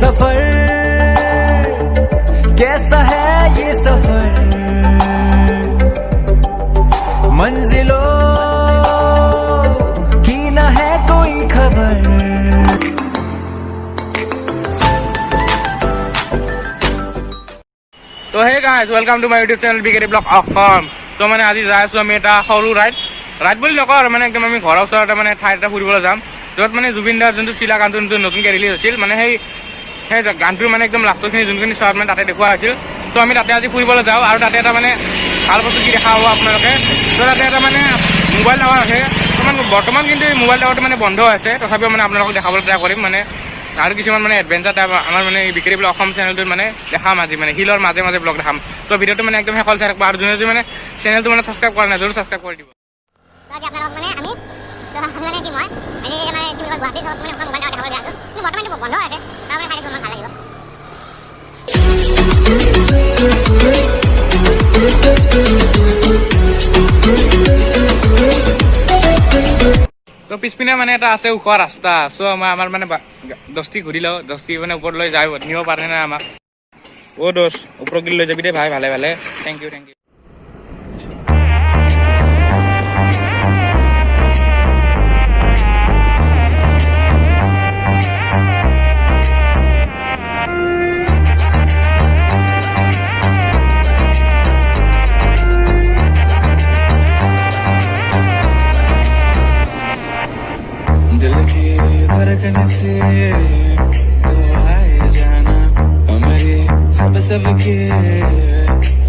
सफर कैसा है ये सफर मंजिलों की न है कोई खबर तो hey guys welcome to my YouTube channel BKD blog Asom. তো মানে আজি যাই আছো আমি এটা সৰু ৰাইড বুলি নকওঁ আৰু মানে একদম আমি ঘৰৰ ওচৰতে মানে ঠাই এটা ফুৰিবলৈ যাম, য'ত মানে জুবিন দাৰ যোনটো চিলা গানটো নতুনকৈ ৰিলিজ হৈছিল, মানে সেই গানটোৰ মানে একদম লাষ্টৰখিনি যোনখিনি শ্বট মানে তাতে দেখুওৱা হৈছিল। তো আমি তাতে আজি ফুৰিবলৈ যাওঁ আৰু তাতে এটা মানে ভাল বস্তু কি দেখা হ'ব আপোনালোকে। তো তাতে এটা মানে মোবাইল টাৱাৰ আছে। বৰ্তমান কিন্তু এই মোবাইল টাৱাৰটো মানে বন্ধ আছে, তথাপিও মানে আপোনালোকক দেখাবলৈ ট্ৰাই কৰিম। মানে আৰু কিছুমান মানে এডভেঞ্চাৰ টাইপ আমাৰ মানে বিকেডি ব্লগ অসম চেনেলটোত মানে দেখাম আজি, মানে হিলৰ মাজে মাজে ব্লগ দেখাম। তো ভিডিঅ'টো মানে একদম শেষলৈ চাই থাকিব আৰু যোনে মানে চেনেলটো মানে ছাবস্ক্ৰাইব কৰা নাই জৰুৰ ছাবস্ক্ৰাইব কৰি দিব। তো পিছপিনে মানে এটা আছে ওখ ৰাস্তা। চ' আমাৰ মানে দস্তি ঘূৰি লওঁ, দস্তি মানে ওপৰলৈ যায় নিব পাৰে নাই আমাক। অ' দোষ ওপৰত লৈ যাবি দেই ভাই, ভালে ভালে, থেংক ইউ থেংক ইউ। दिल की धड़कन से तो आए जाना हमारे सब के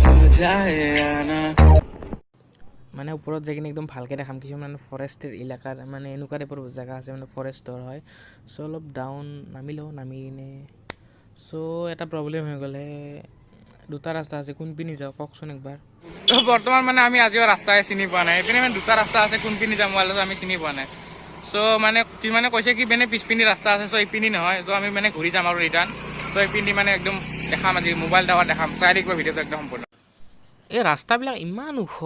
हो जाए आना। মানে ওপৰত যাই কিনে একদম ভালকৈ দেখাম। কিছুমান ফৰেষ্টৰ এলেকাৰ মানে এনেকুৱা টাইপৰ জেগা আছে, মানে ফৰেষ্টৰ হয়। চ' অলপ ডাউন নামি লওঁ, নামি কিনে চ' এটা প্ৰব্লেম হৈ গ'লে দুটা ৰাস্তা আছে, কোনপিনি যাওঁ কওকচোন একবাৰ। বৰ্তমান মানে আমি আজিও ৰাস্তাই চিনি পোৱা নাই। এইপিনে মানে দুটা ৰাস্তা আছে, কোনপিনি যাম মোবাইলত আমি চিনি পোৱা নাই। চ' মানে কিছুমানে কৈছে কি মানে পিছপিনি ৰাস্তা আছে, চ' এইপিনি নহয়। চ' আমি মানে ঘূৰি যাম আৰু ৰিটাৰ্ণ। চ' এইপিনি মানে একদম দেখাম আজি, মোবাইল টাৱাৰ দেখাম। চাই থাকিব ভিডিঅ'টো একদম সম্পূৰ্ণ। এই ৰাস্তাবিলাক ইমান ওখ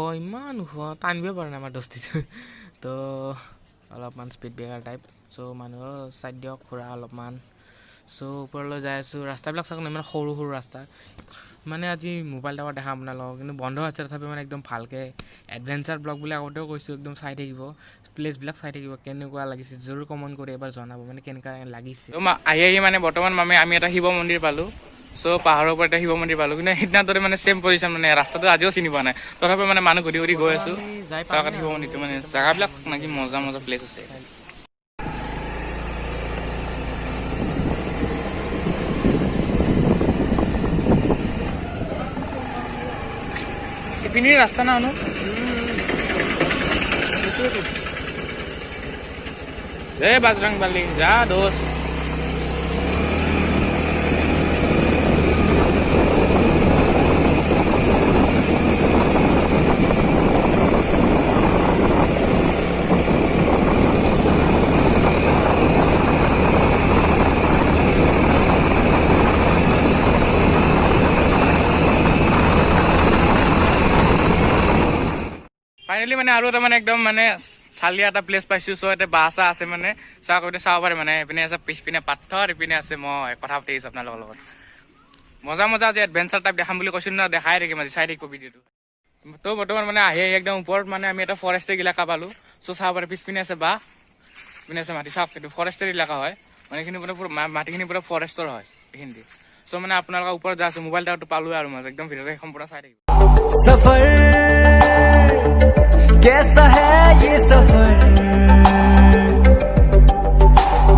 টানিবই পৰা নাই আমাৰ দস্তিটো। তো অলপমান স্পীড ব্ৰেকাৰ টাইপ। চ' মানুহো চাইড দিয়ক খুৰা অলপমান। চ' ওপৰলৈ যাই আছোঁ। ৰাস্তাবিলাক চাওক ইমান সৰু সৰু ৰাস্তা। মানে আজি মোবাইল টাৱাৰ দেখাম আপোনালোকক, কিন্তু বন্ধ আছে। তথাপিও মানে একদম ভালকৈ এডভেঞ্চাৰ ব্লগ বুলি আগতেও কৈছোঁ, একদম চাই থাকিব, প্লেচবিলাক চাই থাকিব। কেনেকুৱা লাগিছে জৰুৰ কমেণ্ট কৰি এবাৰ জনাব, মানে কেনেকুৱা লাগিছে। আহি মানে বৰ্তমান আমি এটা শিৱ মন্দিৰ পালোঁ। চ' পাহাৰৰ ওপৰত এটা শিৱ মন্দিৰ পালোঁ, কিন্তু সেইদিনাৰ দৰে মানে ছেম পজিশ্যন, মানে ৰাস্তাটো আজিও চিনি পোৱা নাই। তথাপিও মানে মানুহ ঘূৰি ঘূৰি গৈ আছোঁ চাওঁ শিৱ মন্দিৰটো। মানে জেগাবিলাক নাকি মজা মজা প্লেচ আছে। ইপিনি ৰাস্তা না অনু জয় বজৰং বলী যা দোস্ত। ফাইনেলি মানে আৰু এটা মানে একদম মানে চালিয়া এটা প্লেচ পাইছোঁ। চ' এটা বাছ আছে, মানে চাওক এতিয়া চাব পাৰে। মানে এইপিনে আছে পিছপিনে পাথৰ, ইপিনে আছে মই কথা পাতি আহিছোঁ আপোনালোকৰ লগত। মজা মজা আজি এডভেঞ্চাৰ টাইপ দেখাম বুলি কৈছোঁ ন, দেখাই থাকিম আজি, চাই থাকিব ভিডিঅ'টো। তো বৰ্তমান মানে আহি একদম ওপৰত মানে আমি এটা ফৰেষ্টৰ এলেকা পালোঁ। চ' চাব পাৰে পিছপিনে আছে বাঁহ, পিনে আছে মাটি। চাওক এইটো ফৰেষ্টৰ এলেকা হয়, মানে এইখিনি মানে পুৰা মাটিখিনি পুৰা ফৰেষ্টৰ হয় এইখিনি। চ' মানে আপোনালোকৰ ওপৰত যাই আছোঁ, মোবাইল টাৱাৰটো পালোঁ আৰু মই একদম ভিডিঅ'টো এখন পুৰা চাই থাকিব। सफर कैसा है ये सफर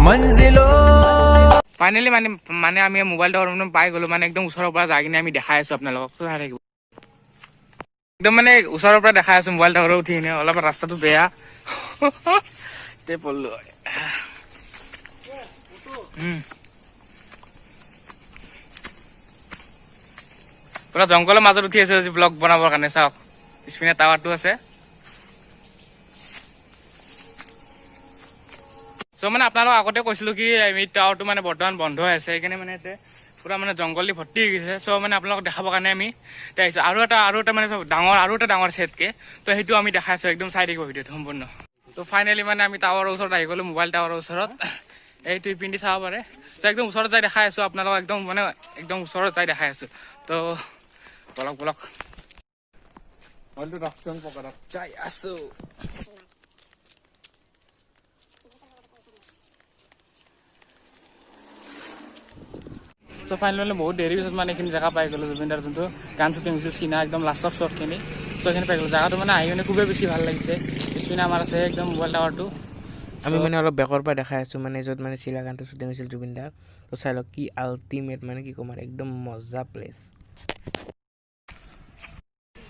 मंजिलों। ফাইনেলি মানে আমি মোবাইল টাৱাৰ পাই গ'লো, মানে একদম ওচৰৰ পৰা যাই কিনে আমি দেখাই আছোঁ আপোনালোকক। চাই থাকিব একদম মানে ওচৰৰ পৰা দেখাই আছোঁ মোবাইল টাৱাৰত উঠি কিনে। অলপ ৰাস্তাটো বেয়া তে পঢ়লো পুৰা জংঘলৰ মাজত উঠি আছে আজি ব্লগ বনাবৰ কাৰণে। চাওক পিছপিনে টাৱাৰটো আছে। চ' মানে আপোনালোকক আগতে কৈছিলোঁ কি এই টাৱাৰটো মানে বৰ্তমান বন্ধ হৈ আছে, সেইকাৰণে মানে ইয়াতে পুৰা মানে জংঘল দি ভৰ্তি হৈ গৈছে। চ' মানে আপোনালোকক দেখাবৰ কাৰণে আমি এতিয়া আহিছোঁ। আৰু এটা মানে ডাঙৰ ছেটকে, তো সেইটো আমি দেখাইছোঁ, একদম চাই থাকিব ভিডিঅ'টো সম্পূৰ্ণ। তো ফাইনেলি মানে আমি টাৱাৰৰ ওচৰত আহি গ'লোঁ, মোবাইল টাৱাৰৰ ওচৰত। এইটো পিন্ধি চাব পাৰে। চ' একদম ওচৰত যাই দেখাই আছোঁ আপোনালোকক, একদম মানে একদম ওচৰত যাই দেখাই আছোঁ। তো বলক যাই আছোঁ। চ' ফাইনেলি বহুত দেৰি পিছত মানে এইখিনি জেগা পাই গ'লোঁ, জুবিনদাৰ যোনটো গান শ্বুটিং হৈছিল চীনা একদম লাষ্টৰ শ্বটখিনি। চ' এইখিনি পাই গ'লোঁ। জেগাটো মানে আহি মানে খুবেই বেছি ভাল লাগিছে। পিছপিনে আমাৰ আছে একদম মোবাইল টাৱাৰটো। আমি মানে অলপ বেকৰ পৰা দেখাই আছোঁ, মানে য'ত মানে চিলা গানটো শ্বুটিং হৈছিল জুবিনদাৰ। তো চাই লওক কি আল্টিমেট, মানে কি ক'ম আৰু একদম মজা প্লেচ।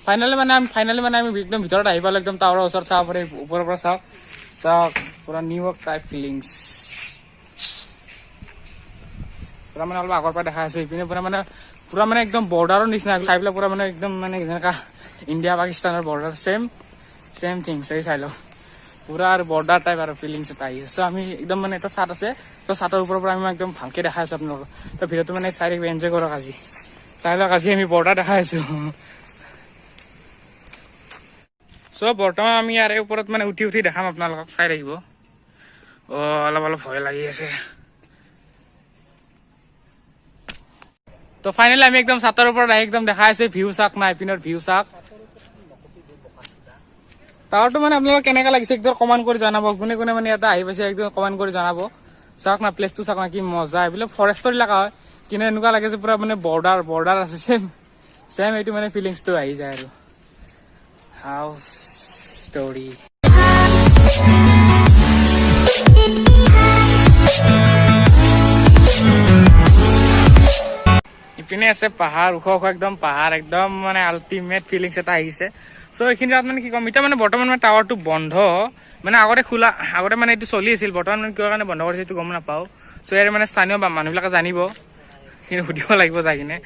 ফাইনেলি মানে আমি একদম ভিতৰত আহি পালোঁ, একদম টাৱাৰৰ ওচৰত চাব পাৰি, ওপৰৰ পৰা চাওক পুৰা নিউয়ৰ্ক টাইপ ফিলিংছ। পুৰা মানে অলপ আগৰ পৰা দেখা আছে, ইপিনে পুৰা মানে একদম বৰ্ডাৰৰ নিচিনা ঠাইবিলাক পুৰা মানে একদম মানে যেনেকা ইণ্ডিয়া পাকিস্তানৰ বৰ্ডাৰ চেম থিংছ। এই চাই লওক পুৰা আৰু বৰ্ডাৰ টাইপ আৰু ফিলিংছ এটা আহি আছে। চ' আমি একদম মানে এটা চাট আছে, তো চাটৰ ওপৰৰ পৰা আমি একদম ভালকৈ দেখাই আছোঁ আপোনালোকক। তো ভিডিঅ'টো মানে চাই থাকিব, এনজয় কৰক। আজি চাই লওক, আজি আমি বৰ্ডাৰ দেখাই আছোঁ। চ' বৰ্তমান আমি ইয়াৰে ওপৰত মানে উঠি দেখাম আপোনালোকক, চাই থাকিব। অলপ ভয় লাগি আছে। তো ফাইনেলি আমি একদম চাটৰ ওপৰত আহি একদম দেখাই আছে, ভিউ চাওক না, ইপিনৰ ভিউ চাওক। টাৱাৰটো মানে আপোনালোকক কেনেকুৱা লাগিছে একদম কমেণ্ট কৰি জনাব। কোনে মানে ইয়াতে আহি পাইছে একদম কমেণ্ট কৰি জনাব। চাওক না, প্লেচটো চাওক না, কি মজা। এইবিলাক ফৰেষ্টৰ এলেকা হয়, কিন্তু এনেকুৱা লাগে যে পুৰা মানে বৰ্ডাৰ আছে। চেম এইটো মানে ফিলিংছটো আহি যায় আৰু হাউচ ষ্টৰি। ইপিনে আছে পাহাৰ, ওখ একদম পাহাৰ, একদম মানে আল্টিমেট ফিলিংছ এটা আহিছে। চ' এইখিনি মানে কি ক'ম, এতিয়া মানে বৰ্তমান মানে টাৱাৰটো বন্ধ, মানে আগতে মানে এইটো চলি আছিল, বৰ্তমান মানে কিহৰ কাৰণে বন্ধ কৰিছে এইটো গম নাপাওঁ। চ' ইয়াৰ মানে স্থানীয় মানুহবিলাকে জানিব, কিন্তু সুধিব লাগিব যাই কিনে।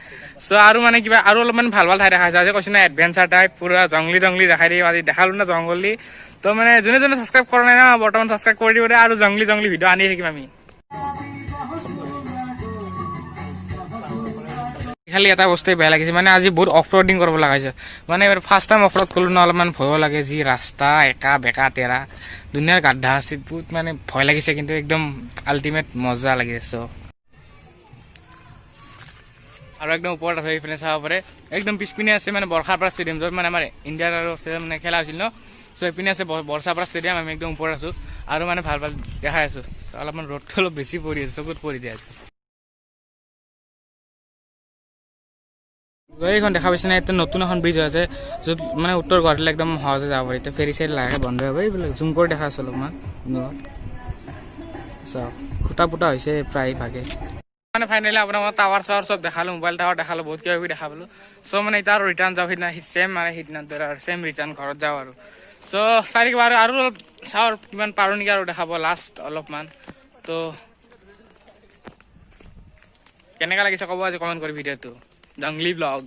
চ' আৰু মানে কিবা আৰু অলপমান ভাল ঠাই দেখাইছে। আজি কৈছোঁ না এডভেঞ্চাৰ টাইপ, পুৰা জংলী দেখাই দিম। আজি দেখালোঁ না জংগলী। তো মানে যোনে ছাবস্ক্ৰাইব কৰা নাই না, বৰ্তমান ছাবস্ক্ৰাইব কৰি দিব দে, আৰু জংলী ভিডিঅ' আনি থাকিম আমি। খালি এটা বস্তুৱে বেয়া লাগিছে, মানে আজি বহুত অফ ৰডিং কৰিব লগা হৈছে। মানে ফাৰ্ষ্ট টাইম অফ ৰড কৰিলোঁ ন, অলপমান ভয়ো লাগে। যি ৰাস্তা একা বেকা তেৰা, দুনিয়াৰ গাদ্ধা আছে, বহুত মানে ভয় লাগিছে, কিন্তু একদম আল্টিমেট মজা লাগিছে। আৰু একদম ওপৰত হৈ পিনে চাব পাৰে, একদম পিছপিনে আছে মানে বৰ্ষাপাৰা ষ্টেডিয়াম, য'ত মানে আমাৰ ইণ্ডিয়াৰ আৰু ষ্টেডিয়াম মানে খেলা হৈছিল ন। চ' এইপিনে আছে বৰ্ষাপাৰা ষ্টেডিয়াম, আমি একদম ওপৰত আছোঁ আৰু মানে ভাল দেখাই আছোঁ। অলপমান ৰ'দটো অলপ বেছি পৰি আছে, চকুত পৰি যায়। এইখন দেখা পাইছে না, এতিয়া নতুন এখন ব্ৰিজ হৈ আছে, য'ত মানে উত্তৰ গুৱাহাটীলৈ একদম সহজে যাব পাৰি। এতিয়া ফেৰী চাইড লাহে বন্ধ হ'ব। এইবিলাক জুম কৰি দেখা আছোঁ অলপমান, চাওক খুটা পুটা হৈছে প্ৰায় ভাগে। মানে ফাইনেলি আপোনাক টাৱাৰ চাৱাৰ চব দেখালোঁ, মোবাইল টাৱাৰ দেখালোঁ, বহুত কিবা কিবি দেখা পালোঁ। চ' মানে এতিয়া আৰু ৰিটাৰ্ণ যাওঁ, সিদিনা চেম মানে সিদিনাৰ দৰে আৰু চেম ৰিটাৰ্ণ ঘৰত যাওঁ আৰু। চ' চাই থাকিব আৰু অলপ চাওঁ কিমান পাৰোঁ নেকি আৰু দেখাব লাষ্ট অলপমান। তো কেনেকুৱা লাগিছে ক'ব আজি কমেণ্ট কৰি ভিডিঅ'টো। জংলী ব্লগ।